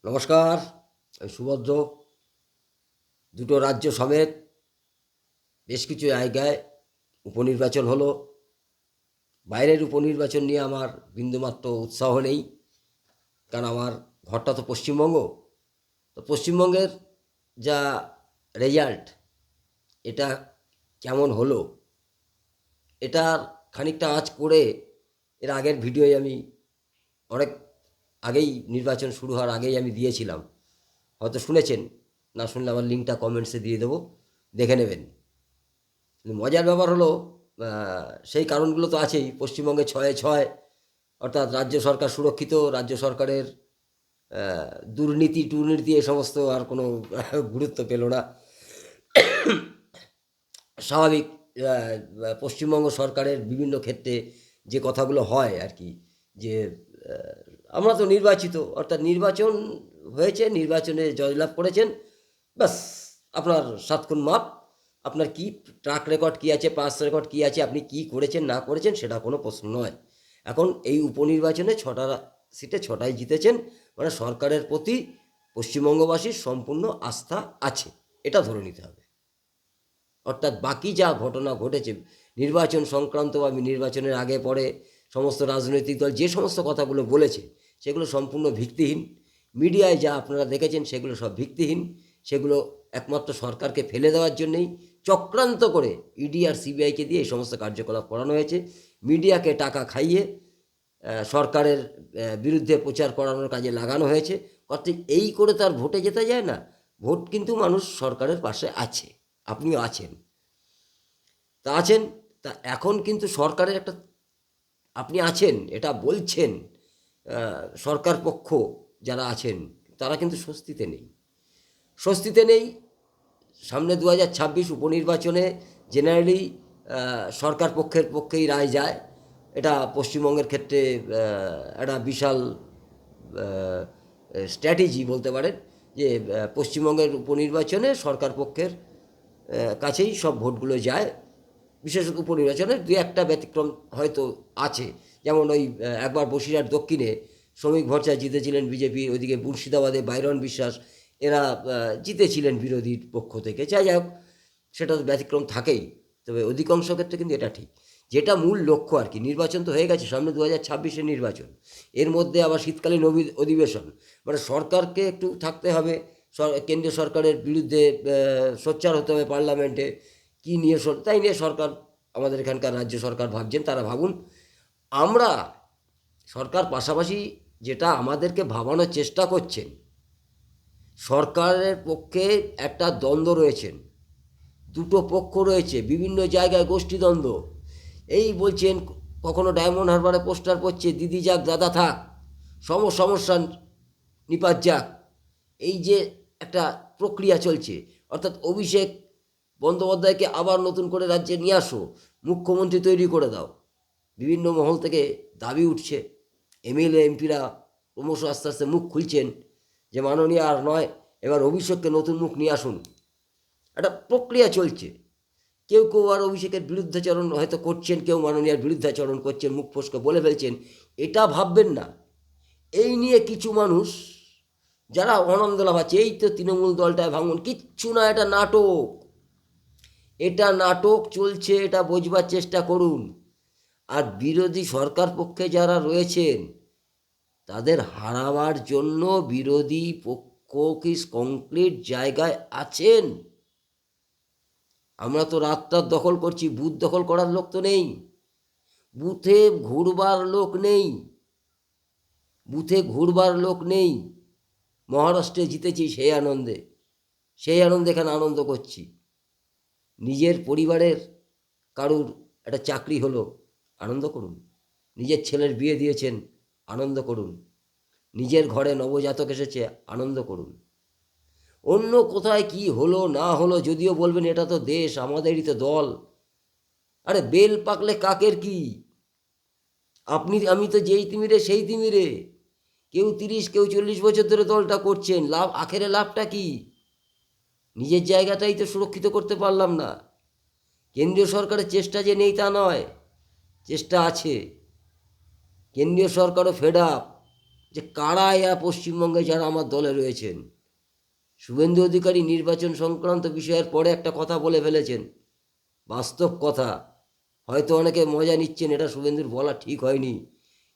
নমস্কার। আমি সুভদ্র। দুটো রাজ্য সমেত বেশ কিছু জায়গায় উপনির্বাচন হলো। বাইরের উপনির্বাচন নিয়ে আমার বিন্দুমাত্র উৎসাহ নেই, কারণ আমার ঘরটা তো পশ্চিমবঙ্গ। তো পশ্চিমবঙ্গের যা রেজাল্ট, এটা কেমন হলো, এটার খানিকটা আঁচ করে এর আগের ভিডিওয় আমি অনেক আগেই, নির্বাচন শুরু হওয়ার আগেই আমি দিয়েছিলাম। হয়তো শুনেছেন, না শুনলে আমার লিঙ্কটা কমেন্টসে দিয়ে দেবো, দেখে নেবেন। কিন্তু মজার ব্যাপার হলো, সেই কারণগুলো তো আছেই। পশ্চিমবঙ্গে ছয়ে ছয়, অর্থাৎ রাজ্য সরকার সুরক্ষিত। রাজ্য সরকারের দুর্নীতি টুর্নীতি এ সমস্ত আর কোনো গুরুত্ব পেল না। স্বাভাবিক। পশ্চিমবঙ্গ সরকারের বিভিন্ন ক্ষেত্রে যে কথাগুলো হয় আর কি, যে আমরা তো নির্বাচিত, অর্থাৎ নির্বাচন হয়েছে, নির্বাচনে জয়লাভ করেছেন, ব্যাস আপনার সাত খুন মাপ। আপনার কি ট্রাক রেকর্ড কী আছে, পাস রেকর্ড কী আছে, আপনি কি করেছেন না করেছেন সেটা কোনো প্রশ্ন নয়। এখন এই উপনির্বাচনে ছটা সিটে ছটাই জিতেছেন, মানে সরকারের প্রতি পশ্চিমবঙ্গবাসীর সম্পূর্ণ আস্থা আছে, এটা ধরে নিতে হবে। অর্থাৎ বাকি যা ঘটনা ঘটেছে নির্বাচন সংক্রান্ত বা নির্বাচনের আগে পরে সমস্ত রাজনৈতিক দল যে সমস্ত কথাগুলো বলেছে, সেগুলো সম্পূর্ণ ভিত্তিহীন। মিডিয়ায় যা আপনারা দেখেছেন সেগুলো সব ভিত্তিহীন। সেগুলো একমাত্র সরকারকে ফেলে দেওয়ার জন্যেই চক্রান্ত করে ইডি আর সিবিআইকে দিয়ে এই সমস্ত কার্যকলাপ করানো হয়েছে। মিডিয়াকে টাকা খাইয়ে সরকারের বিরুদ্ধে প্রচার করানোর কাজে লাগানো হয়েছে। অর্থাৎ এই করে তার ভোটে যেতে যায় না। ভোট কিন্তু মানুষ সরকারের পাশে আছে, আপনিও আছেন, তা আছেন। তা এখন কিন্তু সরকারের একটা, আপনি আছেন এটা বলছেন, সরকার পক্ষ যারা আছেন তারা কিন্তু স্বস্তিতে নেই, স্বস্তিতে নেই। সামনে 2026 উপনির্বাচনে জেনারেলি সরকার পক্ষের পক্ষেই রায় যায়। এটা পশ্চিমবঙ্গের ক্ষেত্রে একটা বিশাল স্ট্র্যাটেজি বলতে পারেন, যে পশ্চিমবঙ্গের উপনির্বাচনে সরকার পক্ষের কাছেই সব ভোটগুলো যায়। বিশেষত উপনির্বাচনে দুই একটা ব্যতিক্রম হয়তো আছে, যেমন ওই একবার বসিরহাট দক্ষিণে শ্রমিক ভরসা জিতেছিলেন বিজেপি, ওইদিকে মুর্শিদাবাদে বাইরন বিশ্বাস, এরা জিতেছিলেন বিরোধীর পক্ষ থেকে। যাই হোক, সেটা তো ব্যতিক্রম থাকেই, তবে অধিকাংশ ক্ষেত্রে কিন্তু এটা ঠিক। যেটা মূল লক্ষ্য আর কি, নির্বাচন তো হয়ে গেছে, সামনে 2026-এর নির্বাচন, এর মধ্যে আবার শীতকালীন অধিবেশন, মানে সরকারকে একটু থাকতে হবে, কেন্দ্রীয় সরকারের বিরুদ্ধে সোচ্চার হতে হবে পার্লামেন্টে। কী নিয়ে তাই নিয়ে সরকার, আমাদের এখানকার রাজ্য সরকার ভাবছেন, তারা ভাবুন। আমরা সরকার পাশাপাশি যেটা আমাদেরকে ভাবানোর চেষ্টা করছেন, সরকারের পক্ষে একটা দ্বন্দ্ব রয়েছেন, দুটো পক্ষ রয়েছে, বিভিন্ন জায়গায় গোষ্ঠীদ্বন্দ্ব। এই বলছেন, কখনো ডায়মন্ড হারবারে পোস্টার পড়ছে, দিদি যাক দাদা থাক, সমস্যা নিপাত যাক। এই যে একটা প্রক্রিয়া চলছে, অর্থাৎ অভিষেক বন্দ্যোপাধ্যায়কে আবার নতুন করে রাজ্যে নিয়ে আসো, মুখ্যমন্ত্রী তৈরি করে দাও, বিভিন্ন মহল থেকে দাবি উঠছে। এমএলএ এমপিরা ক্রমশ আস্তে আস্তে মুখ খুলছেন যে মাননীয় আর নয়, এবার অভিষেককে নতুন মুখ নিয়ে আসুন। একটা প্রক্রিয়া চলছে। কেউ কেউ আর অভিষেকের বিরুদ্ধাচরণ হয়তো করছেন, কেউ মাননীয়ার বিরুদ্ধাচরণ করছেন, মুখ ফসকে বলে ফেলছেন। এটা ভাববেন না। এই নিয়ে কিছু মানুষ যারা আনন্দ লাভাচ্ছে, এই তো তৃণমূল দলটায় ভাঙুন, কিচ্ছু না, এটা নাটক, এটা নাটক চলছে, এটা বোঝবার চেষ্টা করুন। আর বিরোধী সরকার পক্ষে যারা রয়েছেন তাদের হারাবার জন্য বিরোধী পক্ষ কি কংক্রিট জায়গায় আছেন? আমরা তো রাতটার দখল করছি, বুথ দখল করার লোক তো নেই, বুথে ঘুরবার লোক নেই, বুথে ঘুরবার লোক নেই। মহারাষ্ট্রে জিতেছি সেই আনন্দে এখানে আনন্দ করছি। নিজের পরিবারের কারুর একটা চাকরি হলো, আনন্দ করুন। নিজের ছেলের বিয়ে দিয়েছেন, আনন্দ করুন। নিজের ঘরে নবজাতক এসেছে, আনন্দ করুন। অন্য কোথায় কি হলো না হলো, যদিও বলবেন এটা তো দেশ, আমাদেরই তো দল। আরে বেল পাকলে কাকের কি? আপনি আমি তো যেই তিমিরে সেই তিমিরে। কেউ 30 কেউ 40 বছর ধরে দলটা করছেন, লাভ আখেরে লাভটা কি? নিজের জায়গাটাই তো সুরক্ষিত করতে পারলাম না। কেন্দ্রীয় সরকারের চেষ্টা যে নেই তা নয়, চেষ্টা আছে। কেন্দ্রীয় সরকারও ফেড আপ, যে কারা এরা পশ্চিমবঙ্গে যারা আমার দলে রয়েছেন। শুভেন্দু অধিকারী নির্বাচন সংক্রান্ত বিষয়ের পরে একটা কথা বলে ফেলেছেন, বাস্তব কথা। হয়তো অনেকে মজা নিচ্ছেন, এটা শুভেন্দুর বলা ঠিক হয়নি,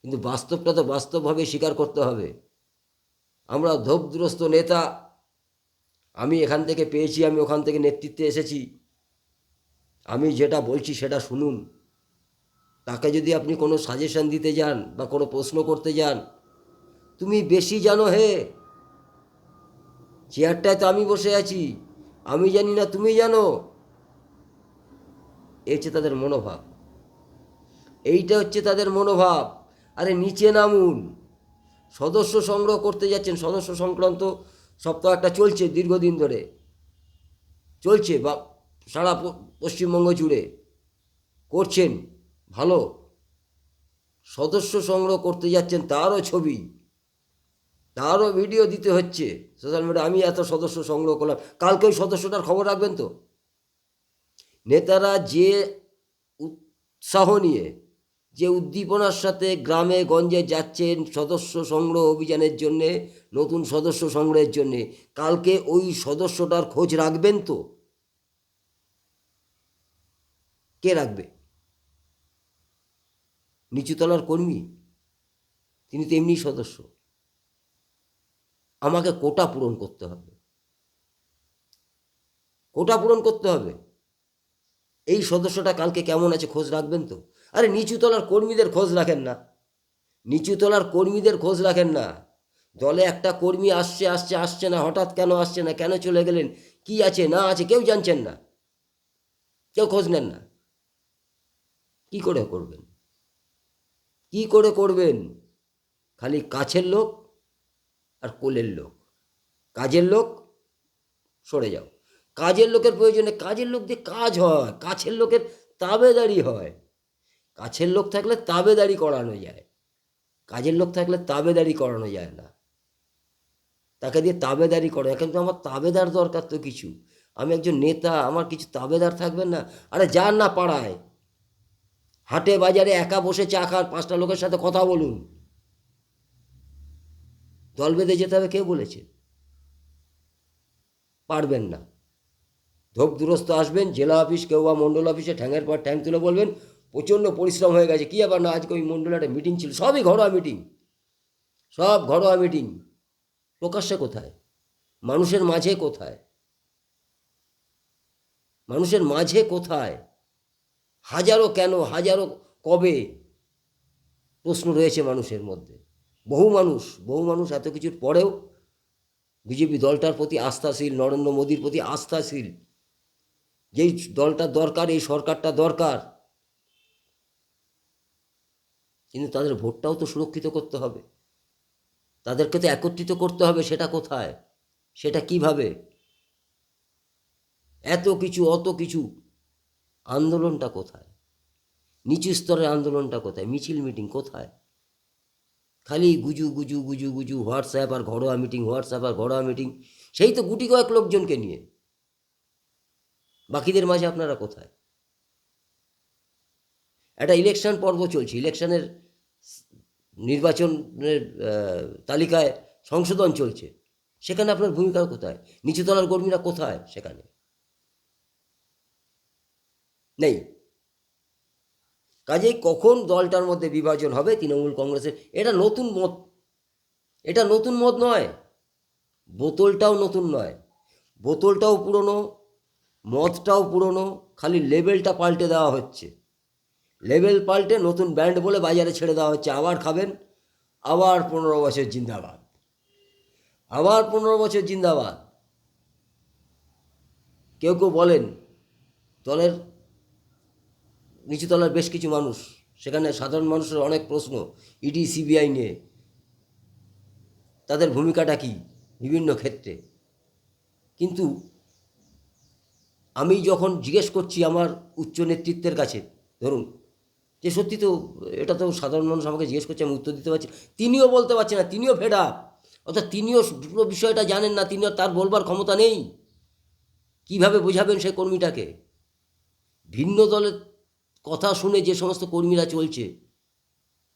কিন্তু বাস্তবটা তো বাস্তবভাবে স্বীকার করতে হবে। আমরা ধোপগ্রস্ত নেতা, আমি এখান থেকে পেয়েছি, আমি ওখান থেকে নেতৃত্বে এসেছি, আমি যেটা বলছি সেটা শুনুন। তাকে যদি আপনি কোনো সাজেশন দিতে যান বা কোনো প্রশ্ন করতে যান, তুমি বেশি জানো হে, চেয়ারটায় তো আমি বসে আছি, আমি জানি না তুমি জানো, এই হচ্ছে তাদের মনোভাব, এইটা হচ্ছে তাদের মনোভাব। আরে নিচে নামুন, সদস্য সংগ্রহ করতে যাচ্ছেন, সদস্য সংক্রান্ত সপ্তাহ একটা চলছে, দীর্ঘদিন ধরে চলছে, বা সারা পশ্চিমবঙ্গ জুড়ে করছেন, ভালো। সদস্য সংগ্রহ করতে যাচ্ছেন, তারও ছবি, তারও ভিডিও দিতে হচ্ছে সোশ্যাল মিডিয়া, আমি এত সদস্য সংগ্রহ করলাম। কালকে ওই সদস্যটার খবর রাখবেন তো। নেতারা যে উৎসাহ নিয়ে, যে উদ্দীপনার সাথে গ্রামে গঞ্জে যাচ্ছেন সদস্য সংগ্রহ অভিযানের জন্যে, নতুন সদস্য সংগ্রহের জন্যে, কালকে ওই সদস্যটার খোঁজ রাখবেন তো। কে রাখবে? নিচুতলার কর্মী, তিনি তো এমনি সদস্য। আমাকে কোটা পূরণ করতে হবে, কোটা পূরণ করতে হবে। এই সদস্যটা কালকে কেমন আছে খোঁজ রাখবেন তো। আরে নিচুতলার কর্মীদের খোঁজ রাখেন না, নিচুতলার কর্মীদের খোঁজ রাখেন না। দলে একটা কর্মী আসছে আসছে আসছে না, হঠাৎ কেন আসছে না, কেন চলে গেলেন, কি আছে না আছে কেউ জানছেন না, কেউ খোঁজ নেন না। কি করে করবেন, কি করে করবেন? খালি কাছের লোক আর কোলের লোক। কাজের লোক সরে যাও, কাজের লোকের প্রয়োজনে, কাজের লোক দিয়ে কাজ হয়, কাছের লোকের তাবেদারি হয়। কাছের লোক থাকলে তাবেদারি করানো যায়, কাজের লোক থাকলে তাবেদারি করানো যায় না। তাকে দিয়ে তাবেদারি করে, কিন্তু আমার তাবেদার দরকার তো কিছু, আমি একজন নেতা, আমার কিছু তাবেদার থাকবেন না। আরে যান না পাড়ায়, হাটে বাজারে একা বসে চা খান, 5টা লোকের সাথে কথা বলুন। দল বেঁধে যেতে হবে কে বলেছে? পারবেন না। ধোপ দূরস্থ আসবেন, জেলা অফিস কেউ বা মণ্ডল অফিসে ঠ্যাঙের পর ঠ্যাং তুলে বলবেন প্রচণ্ড পরিশ্রম হয়ে গেছে, কী আবার না আজকে ওই মণ্ডলে একটা মিটিং ছিল, সবই ঘরোয়া মিটিং, সব ঘরোয়া মিটিং। প্রকাশ্যে কোথায়? মানুষের মাঝে কোথায়? মানুষের মাঝে কোথায়? হাজারো কেন, হাজারো কবে, প্রশ্ন রয়েছে মানুষের মধ্যে। বহু মানুষ এত কিছুর পরেও বিজেপি দলটার প্রতি আস্থাশীল, নরেন্দ্র মোদীর প্রতি আস্থাশীল। যেই দলটা দরকার, এই সরকারটা দরকার, কিন্তু তাদের ভোটটাও তো সুরক্ষিত করতে হবে, তাদেরকে তো একত্রিত করতে হবে। সেটা কোথায়? সেটা কিভাবে? এত কিছু, অত কিছু, আন্দোলনটা কোথায়? নিচু স্তরের আন্দোলনটা কোথায়? মিছিল মিটিং কোথায়? খালি গুজু গুজু গুজু গুজু, হোয়াটসঅ্যাপ আর ঘরোয়া মিটিং, হোয়াটসঅ্যাপ আর ঘরোয়া মিটিং, সেই তো গুটি কয়েক লোকজনকে নিয়ে। বাকিদের মাঝে আপনারা কোথায়? একটা ইলেকশন পর্ব চলছে, ইলেকশনের নির্বাচনের তালিকায় সংশোধন চলছে, সেখানে আপনার ভূমিকা কোথায়? নিচুতলার কর্মীরা কোথায়? সেখানে নেই। কাজেই কখন দলটার মধ্যে বিভাজন হবে তৃণমূল কংগ্রেসের, এটা নতুন মত, এটা নতুন মত নয়। বোতলটাও নতুন নয়, বোতলটাও পুরনো, মদটাও পুরনো, খালি লেবেলটা পাল্টে দেওয়া হচ্ছে। লেবেল পাল্টে নতুন ব্র্যান্ড বলে বাজারে ছেড়ে দেওয়া হচ্ছে। আবার খাবেন, আবার 15 বছর জিন্দাবাদ, আবার 15 বছর জিন্দাবাদ। কেউ কেউ বলেন, দলের নিচুতলার বেশ কিছু মানুষ, সেখানে সাধারণ মানুষের অনেক প্রশ্ন ইডি সিবিআই নিয়ে, তাদের ভূমিকাটা কী বিভিন্ন ক্ষেত্রে। কিন্তু আমি যখন জিজ্ঞেস করছি আমার উচ্চ নেতৃত্বের কাছে, ধরুন যে সত্যি তো এটা তো সাধারণ মানুষ আমাকে জিজ্ঞেস করছে, আমি উত্তর দিতে পারছি, তিনিও বলতে পারছেন না, তিনিও ফেড আপ, অর্থাৎ তিনিও পুরো বিষয়টা জানেন না, তিনিও, তার বলবার ক্ষমতা নেই। কিভাবে বোঝাবেন সেই কর্মীটাকে? ভিন্ন দলের কথা শুনে যে সমস্ত কর্মীরা চলছে,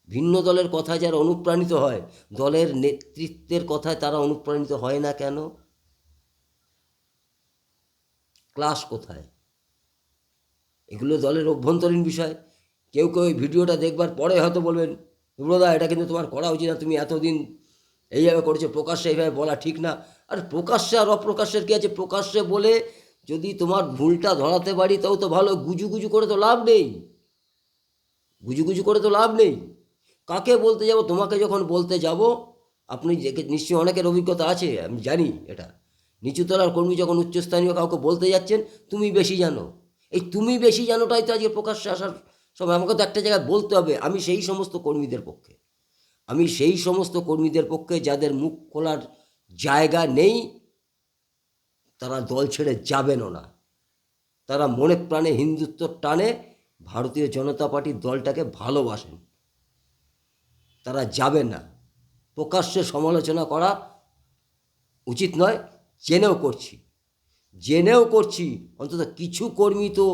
ভিন্ন দলের কথায় যারা অনুপ্রাণিত হয়, দলের নেতৃত্বের কথায় তারা অনুপ্রাণিত হয় না কেন? ক্লাস কোথায়? এগুলো দলের অভ্যন্তরীণ বিষয়। কেউ কেউ এই ভিডিওটা দেখবার পরে হয়তো বলবেন, সুব্রতদা এটা কিন্তু তোমার করা উচিত না, তুমি এতদিন এইভাবে করেছো, প্রকাশ্যে এইভাবে বলা ঠিক না। আর প্রকাশ্যে আর অপ্রকাশ্যের কী আছে? প্রকাশ্যে বলে যদি তোমার ভুলটা ধরাতে পারি তাও তো ভালো, গুজু করে তো লাভ নেই, গুজু করে তো লাভ নেই। কাকে বলতে যাব? তোমাকে যখন বলতে যাব, আপনি নিশ্চয়ই অনেকের অভিজ্ঞতা আছে, আমি জানি এটা, নিচুতলার কর্মী যখন উচ্চস্থানীয় কাউকে বলতে যাচ্ছেন, তুমি বেশি জানো, এই তুমি বেশি জানোটাই তো আজকে প্রকাশ্যে আসার সময়। আমাকে তো একটা জায়গায় বলতে হবে। আমি সেই সমস্ত কর্মীদের পক্ষে, আমি সেই সমস্ত কর্মীদের পক্ষে যাদের মুখ খোলার জায়গা নেই, তারা দল ছেড়ে যাবেনও না। তারা মনে প্রাণে হিন্দুত্বর টানে ভারতীয় জনতা পার্টির দলটাকে ভালোবাসেন, তারা যাবেন না। প্রকাশ্যে সমালোচনা করা উচিত নয়, জেনেও করছি, জেনেও করছি। অন্তত কিছু কর্মী তো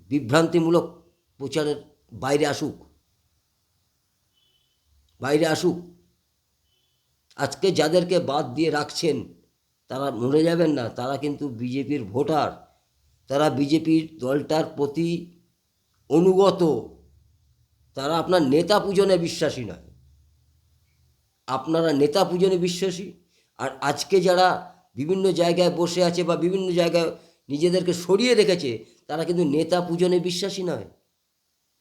বিভ্রান্তিমূলক প্রচারের বাইরে আসুক, বাইরে আসুক। আজকে যাদেরকে বাদ দিয়ে রাখছেন তারা মরে যাবেন না, তারা কিন্তু বিজেপির ভোটার, তারা বিজেপির দলটার প্রতি অনুগত, তারা আপনার নেতা পূজনে বিশ্বাসী নয়। আপনারা নেতা পূজনে বিশ্বাসী। আর আজকে যারা বিভিন্ন জায়গায় বসে আছে বা বিভিন্ন জায়গায় নিজেদেরকে সরিয়ে রেখেছে, তারা কিন্তু নেতা পূজনে বিশ্বাসী নয়।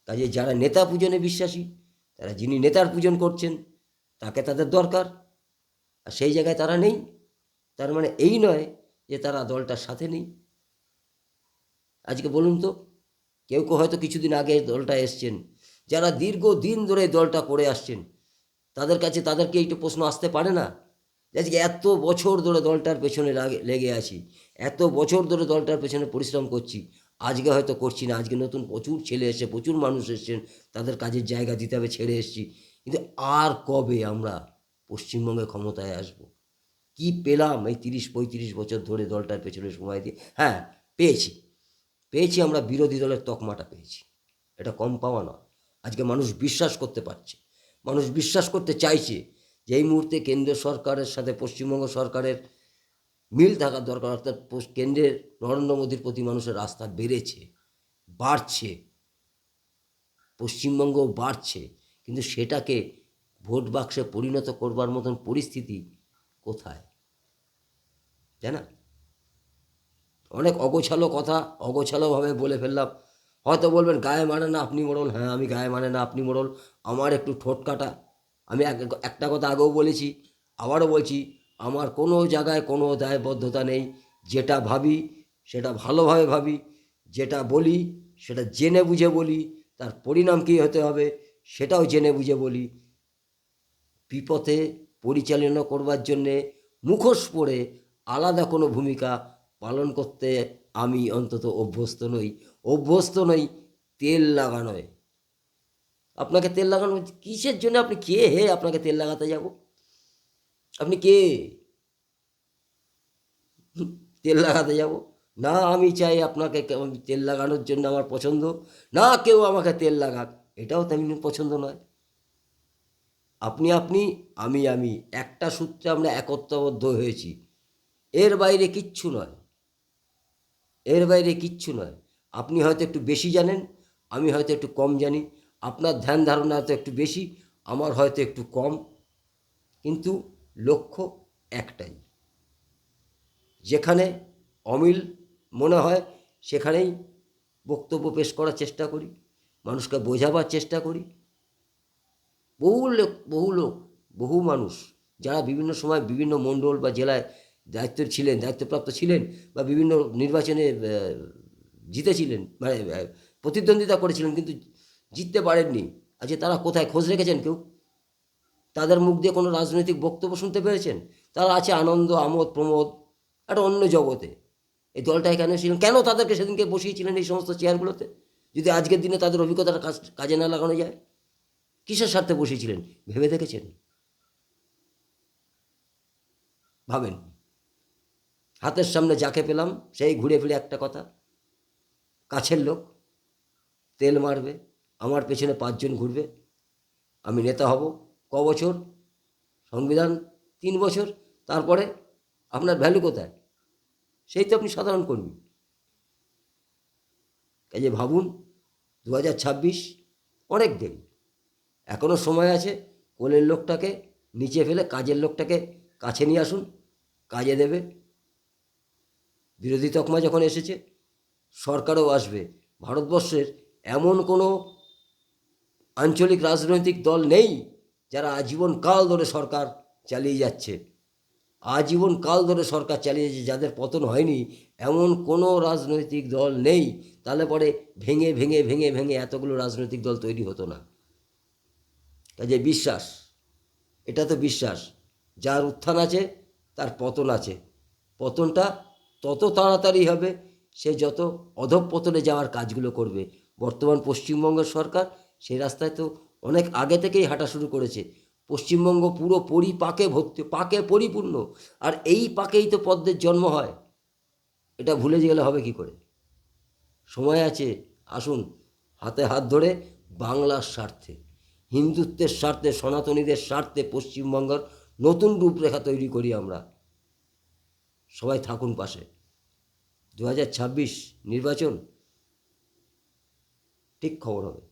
কাজে যারা নেতা পূজনে বিশ্বাসী, তারা যিনি নেতার পূজন করছেন তাকে তাদের দরকার, আর সেই জায়গায় তারা নেই। তার মানে এই নয় যে তারা দলটার সাথে নেই। আজকে বলুন তো, কেউ কেউ হয়তো কিছুদিন আগে দলটা এসছেন, যারা দীর্ঘদিন ধরে দলটা করে আসছেন, তাদের কাছে তাদেরকে এইটা প্রশ্ন আসতে পারে না যে আজকে এত বছর ধরে দলটার পেছনে লেগে আছি, এত বছর ধরে দলটার পেছনে পরিশ্রম করছি, আজকে হয়তো করছি না, আজকে নতুন প্রচুর ছেলে এসছে, প্রচুর মানুষ এসছেন, তাদের কাজের জায়গা দিতে হবে, ছেড়ে এসছি, কিন্তু আর কবে আমরা পশ্চিমবঙ্গে ক্ষমতায় আসব? কি পেলাম এই 30-35 বছর ধরে দলটার পেছনে সময় দিয়ে? হ্যাঁ, পেয়েছি, পেয়েছি, আমরা বিরোধী দলের তকমাটা পেয়েছি, এটা কম পাওয়া নয়। আজকে মানুষ বিশ্বাস করতে পারছে, মানুষ বিশ্বাস করতে চাইছে যে এই মুহূর্তে কেন্দ্র সরকারের সাথে পশ্চিমবঙ্গ সরকারের মিল থাকার দরকার, অর্থাৎ কেন্দ্রের নরেন্দ্র মোদীর প্রতি মানুষের আস্থা বেড়েছে, বাড়ছে, পশ্চিমবঙ্গ বাড়ছে, কিন্তু সেটাকে ভোট বাক্সে পরিণত করবার মতন পরিস্থিতি কোথায়? তাই না? অনেক অগোছালো কথা অগোছালোভাবে বলে ফেললাম। হয়তো বলবেন গায়ে মানে না আপনি মোড়ল, হ্যাঁ আমি গায়ে মানে না আপনি মোড়ল, আমার একটু ঠোঁট কাটা। আমি একটা কথা আগেও বলেছি, আবারও বলছি, আমার কোনো জায়গায় কোনো দায়বদ্ধতা নেই। যেটা ভাবি সেটা ভালোভাবে ভাবি, যেটা বলি সেটা জেনে বুঝে বলি, তার পরিণাম কী হতে হবে সেটাও জেনে বুঝে বলি। বিপথে পরিচালনা করবার জন্যে মুখোশ পরে আলাদা কোনো ভূমিকা পালন করতে আমি অন্তত অভ্যস্ত নই, অভ্যস্ত নই তেল লাগানোয়। আপনাকে তেল লাগানো কিসের জন্য? আপনি কে হে আপনাকে তেল লাগাতে যাব? আপনি কে? তেল লাগাতে যাব? না, আমি চাই আপনাকে তেল লাগানোর জন্য আমার পছন্দ, না কেউ আমাকে তেল লাগাক এটাও তেমনি পছন্দ নয়। আপনি আপনি, আমি একটা সূত্রে আমরা একত্রবদ্ধ হয়েছি, এর বাইরে কিচ্ছু নয়, এর বাইরে কিচ্ছু নয়। আপনি হয়তো একটু বেশি জানেন, আমি হয়তো একটু কম জানি, আপনার ধ্যান ধারণা হয়তো একটু বেশি, আমার হয়তো একটু কম, কিন্তু লক্ষ্য একটাই। যেখানে অমিল মনে হয় সেখানেই বক্তব্য পেশ করার চেষ্টা করি, মানুষকে বোঝাবার চেষ্টা করি। বহু লোক বহু মানুষ যারা বিভিন্ন সময় বিভিন্ন মণ্ডল বা জেলায় দায়িত্বপ্রাপ্ত ছিলেন বা বিভিন্ন নির্বাচনে জিতেছিলেন, মানে প্রতিদ্বন্দ্বিতা করেছিলেন, কিন্তু জিততে পারেননি। আজকে তারা কোথায়? খোঁজ রেখেছেন কেউ? তাদের মুখ দিয়ে কোনো রাজনৈতিক বক্তব্য শুনতে পেরেছেন? তারা আছে আনন্দ, আমোদ, প্রমোদ, একটা অন্য জগতে। এই দলটায় কেন ছিলেন? কেন তাদেরকে সেদিনকে বসিয়েছিলেন এই সমস্ত চেয়ারগুলোতে, যদি আজকের দিনে তাদের অভিজ্ঞতাটা কাজে না লাগানো যায়? কিসের স্বার্থে বসিয়েছিলেন ভেবে দেখেছেন? ভাবেন। হাতের সামনে যাকে পেলাম সেই ঘুরে ফিরে একটা কথা, কাছের লোক, তেল মারবে, আমার পেছনে 5 জন ঘুরবে, আমি নেতা হব ক বছর, সংবিধান 3 বছর, তারপরে আপনার ভ্যালু কোথায়? সেই তো আপনি সাধারণ কর্মী। কাজে ভাবুন, 2026 অনেক দেরি, এখনও সময় আছে। কোলের লোকটাকে নিচে ফেলে কাজের লোকটাকে কাছে নিয়ে আসুন, কাজে দেবে। বিরোধী তকমা যখন এসেছে, সরকারও আসবে। ভারতবর্ষের এমন কোনো আঞ্চলিক রাজনৈতিক দল নেই যারা আজীবন কাল ধরে সরকার চালিয়ে যাচ্ছে। আজীবন কাল ধরে সরকার চালিয়ে যাচ্ছে, যাদের পতন হয়নি, এমন কোনো রাজনৈতিক দল নেই। তাহলে পরে ভেঙে ভেঙে ভেঙে ভেঙে এতগুলো রাজনৈতিক দল তৈরি হতো না। কাজে বিশ্বাস, এটা তো বিশ্বাস, যার উত্থান আছে তার পতন আছে। পতনটা তত তাড়াতাড়ি হবে সে যত অধঃপতনে যাওয়ার কাজগুলো করবে। বর্তমান পশ্চিমবঙ্গের সরকার সেই রাস্তায় তো অনেক আগে থেকেই হাঁটা শুরু করেছে। পশ্চিমবঙ্গ পুরো পরিপাকে ভর্তি, পাকে পরিপূর্ণ। আর এই পাকেই তো পদ্মের জন্ম হয়। এটা ভুলে গেলে হবে কি করে? সময় আছে, আসুন হাতে হাত ধরে বাংলার স্বার্থে, হিন্দুত্বের স্বার্থে, সনাতনীদের স্বার্থে পশ্চিমবঙ্গের নতুন রূপরেখা তৈরি করি আমরা। সবাই থাকুন পাশে। 2026 নির্বাচন ঠিক খবর হবে।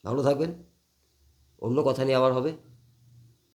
ভালো থাকবেন। অন্য কথা নিয়ে আবার হবে।